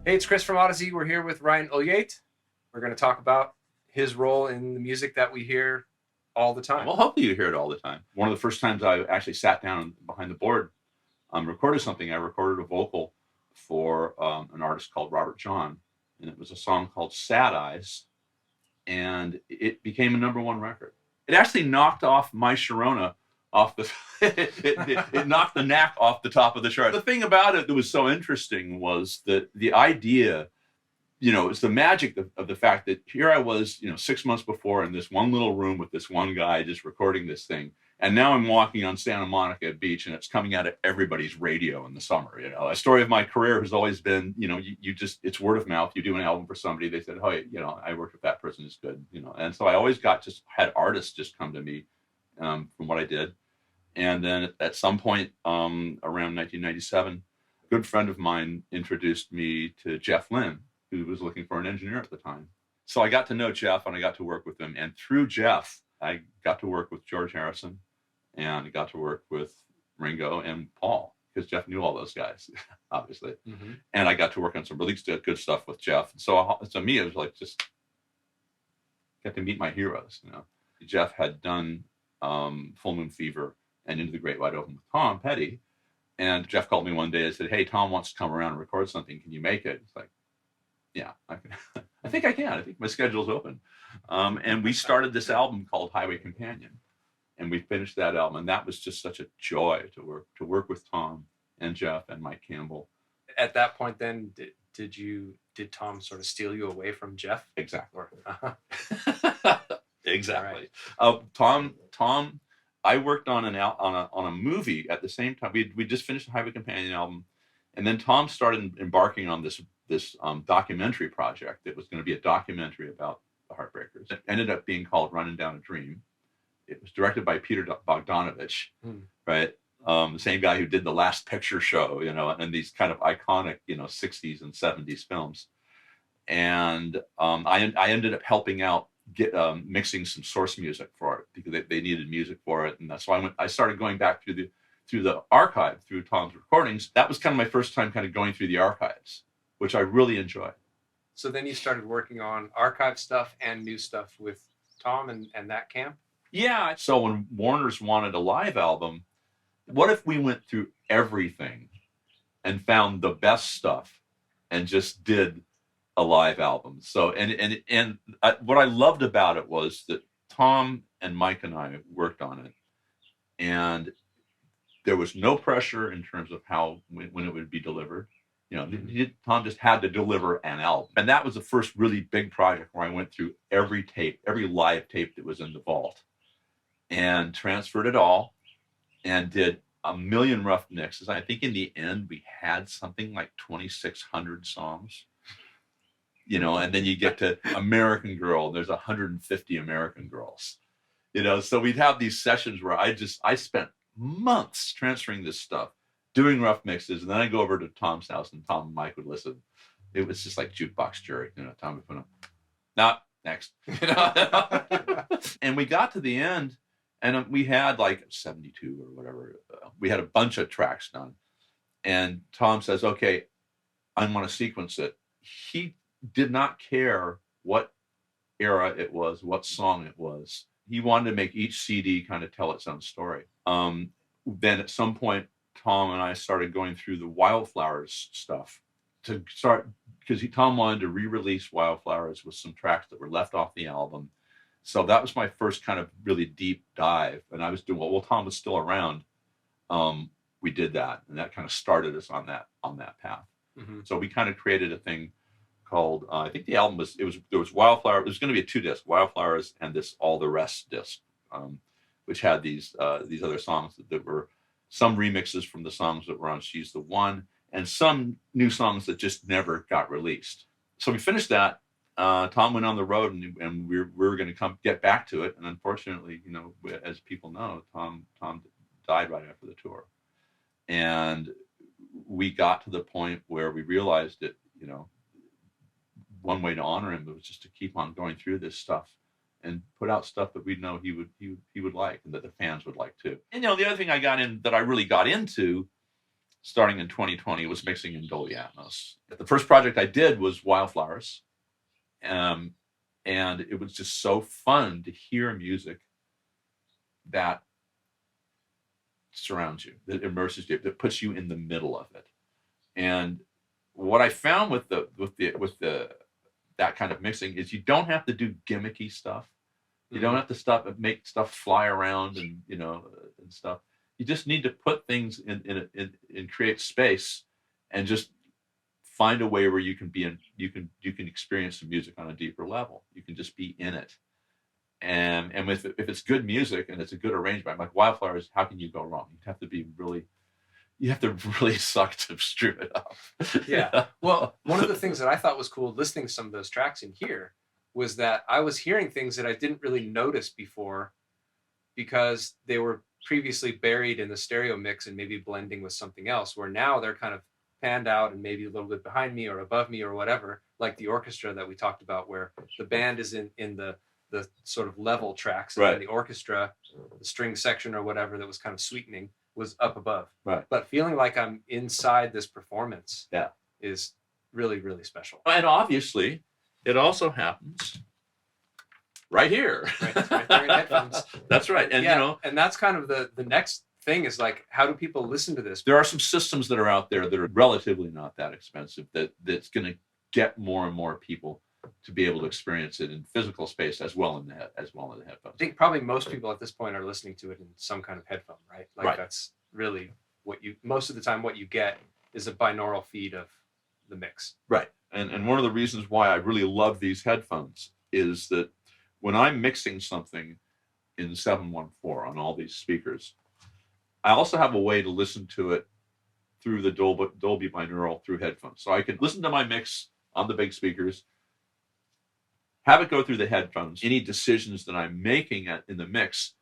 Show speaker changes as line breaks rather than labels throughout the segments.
Hey, it's Chris from Odyssey. We're here with Ryan Ulyate. We're going to talk about his role in the music that we hear all the time.
Well, hopefully you hear it all the time. One of the first times I actually sat down behind the board, recorded something. I recorded a vocal for an artist called Robert John, and it was a song called Sad Eyes, and it became a #1 record. It actually knocked off My Sharona off the it knocked the knack off the top of the chart. The thing about it that was so interesting was that the idea, it's the magic of the fact that here I was, 6 months before in this one little room with this one guy just recording this thing. And now I'm walking on Santa Monica Beach and it's coming out of everybody's radio in the summer. A story of my career has always been, you just, it's word of mouth. You do an album for somebody. They said, oh, I worked with that person. It's good, And so I always had artists just come to me from what I did. And then at some point around 1997, a good friend of mine introduced me to Jeff Lynne, who was looking for an engineer at the time. So I got to know Jeff and I got to work with him. And through Jeff, I got to work with George Harrison and I got to work with Ringo and Paul, because Jeff knew all those guys, obviously. Mm-hmm. And I got to work on some really good stuff with Jeff. And so to me, it was like just get to meet my heroes. Jeff had done Full Moon Fever and Into the Great Wide Open with Tom Petty. And Jeff called me one day and said, hey, Tom wants to come around and record something. Can you make it? It's like, yeah, I think I can. I think my schedule's open. And we started this album called Highway Companion. And we finished that album. And that was just such a joy to work with Tom and Jeff and Mike Campbell.
At that point then, did Tom sort of steal you away from Jeff?
Exactly.
Uh-huh.
Exactly. Right. Tom, I worked on a movie at the same time. We just finished the Highway Companion album. And then Tom started embarking on this documentary project. It was going to be a documentary about the Heartbreakers. It ended up being called Running Down a Dream. It was directed by Peter Bogdanovich, right? The same guy who did The Last Picture Show, and these kind of iconic, 60s and 70s films. And I ended up helping out mixing some source music for it because they needed music for it. And that's why I started going back through the archive, through Tom's recordings. That was kind of my first time kind of going through the archives, which I really enjoyed.
So then you started working on archive stuff and new stuff with Tom and that camp?
Yeah. So when Warner's wanted a live album, what if we went through everything and found the best stuff and just did a live album? So, and what I loved about it was that Tom and Mike and I worked on it, and there was no pressure in terms of when it would be delivered. Tom just had to deliver an album. And that was the first really big project where I went through every live tape that was in the vault and transferred it all and did a million rough mixes. I think in the end, we had something like 2,600 songs, and then you get to American Girl, there's 150 American Girls, so we'd have these sessions where I spent months transferring this stuff, doing rough mixes, and then I go over to Tom's house and Tom and Mike would listen. It was just like jukebox jury, Tom would put on, "No, next," and we got to the end, and we had like 72 or whatever. We had a bunch of tracks done, and Tom says, "Okay, I want to sequence it." He did not care what era it was, what song it was. He wanted to make each CD kind of tell its own story. Then at some point, Tom and I started going through the Wildflowers stuff to start, because Tom wanted to re-release Wildflowers with some tracks that were left off the album. So that was my first kind of really deep dive. And I was doing, well, Tom was still around. We did that, and that kind of started us on that path. Mm-hmm. So we kind of created a thing called, I think the album there was Wildflower. It was going to be a 2-disc, Wildflowers and this All the Rest disc, which had these other songs that were some remixes from the songs that were on She's the One, and some new songs that just never got released. So we finished that. Tom went on the road, and we were going to get back to it. And unfortunately, as people know, Tom died right after the tour. And we got to the point where we realized that, one way to honor him was just to keep on going through this stuff and put out stuff that we know he would like and that the fans would like too. And the other thing that I really got into starting in 2020, was mixing in Dolby Atmos. The first project I did was Wildflowers. And it was just so fun to hear music that surrounds you, that immerses you, that puts you in the middle of it. And what I found with that kind of mixing is you don't have to do gimmicky stuff. You don't have to make stuff fly around and and stuff. You just need to put things in create space and just find a way where you can you can experience the music on a deeper level. You can just be in it. And if it's good music and it's a good arrangement, like Wildflowers, how can you go wrong? You have to really suck to screw it up.
Yeah. Well, one of the things that I thought was cool listening to some of those tracks in here was that I was hearing things that I didn't really notice before because they were previously buried in the stereo mix and maybe blending with something else, where now they're kind of panned out and maybe a little bit behind me or above me or whatever, like the orchestra that we talked about, where the band is in the sort of level tracks, and
right.
then the orchestra, the string section or whatever that was kind of sweetening was up above.
Right.
But feeling like I'm inside this performance is really, really special.
And obviously, it also happens right here.
Right there in headphones.
That's right. And
and that's kind of the next thing is like, how do people listen to this?
There are some systems that are out there that are relatively not that expensive that's going to get more and more people to be able to experience it in physical space as well in the headphones.
I think probably most people at this point are listening to it in some kind of headphone, right? Like
right.
That's really most of the time what you get is a binaural feed of the mix.
Right. And one of the reasons why I really love these headphones is that when I'm mixing something in 714 on all these speakers, I also have a way to listen to it through the Dolby binaural through headphones. So I can listen to my mix on the big speakers, have it go through the headphones. Any decisions that I'm making in the mix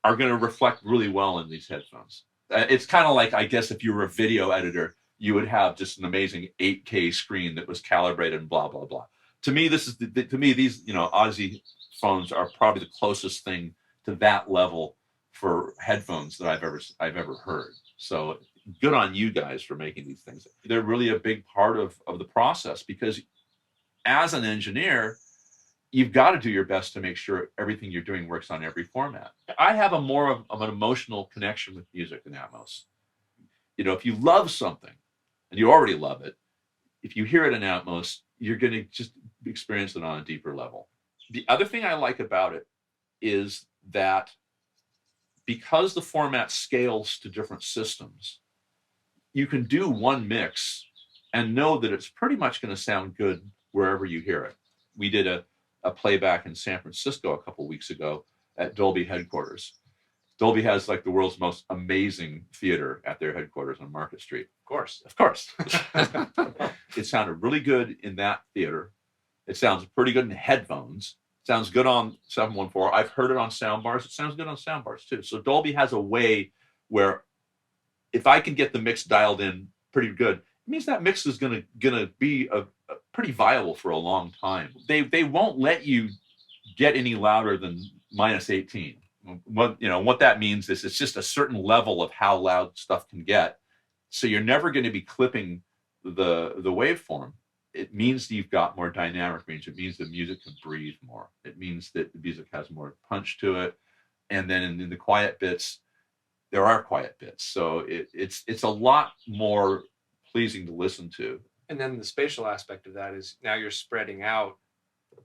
are going to reflect really well in these headphones. It's kind of like, I guess, if you were a video editor, you would have just an amazing 8K screen that was calibrated and blah, blah, blah. To me, these Aussie phones are probably the closest thing to that level for headphones that I've ever heard. So good on you guys for making these things. They're really a big part of the process, because as an engineer, you've got to do your best to make sure everything you're doing works on every format. I have a more of an emotional connection with music than Atmos. If you love something, and you already love it, if you hear it in Atmos, you're going to just experience it on a deeper level. The other thing I like about it is that because the format scales to different systems, you can do one mix and know that it's pretty much going to sound good wherever you hear it. We did a playback in San Francisco a couple of weeks ago at Dolby headquarters. Dolby has like the world's most amazing theater at their headquarters on Market Street. Of course. It sounded really good in that theater. It sounds pretty good in headphones. Sounds good on 714. I've heard it on soundbars. It sounds good on soundbars too. So Dolby has a way where if I can get the mix dialed in pretty good, it means that mix is gonna be a pretty viable for a long time. They won't let you get any louder than -18. What that means is it's just a certain level of how loud stuff can get. So you're never going to be clipping the waveform. It means that you've got more dynamic range. It means the music can breathe more. It means that the music has more punch to it. And then in the quiet bits, there are quiet bits. So it's a lot more pleasing to listen to.
And then the spatial aspect of that is now you're spreading out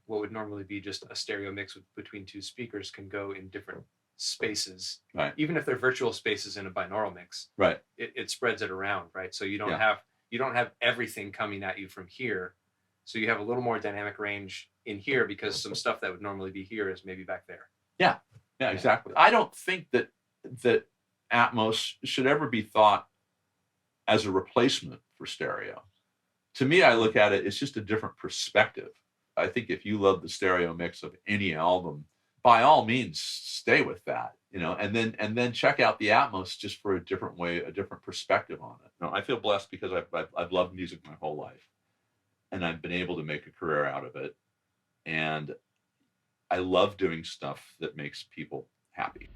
what would normally be just a stereo mix between two speakers can go in different spaces.
Right.
Even if they're virtual spaces in a binaural mix.
Right.
It spreads it around, right? So you don't have everything coming at you from here. So you have a little more dynamic range in here because some stuff that would normally be here is maybe back there.
Yeah, exactly. I don't think that Atmos should ever be thought as a replacement for stereo. To me, I look at it, it's just a different perspective. I think if you love the stereo mix of any album, by all means, stay with that, and then check out the Atmos just for a different way, a different perspective on it. I feel blessed because I've loved music my whole life, and I've been able to make a career out of it, and I love doing stuff that makes people happy.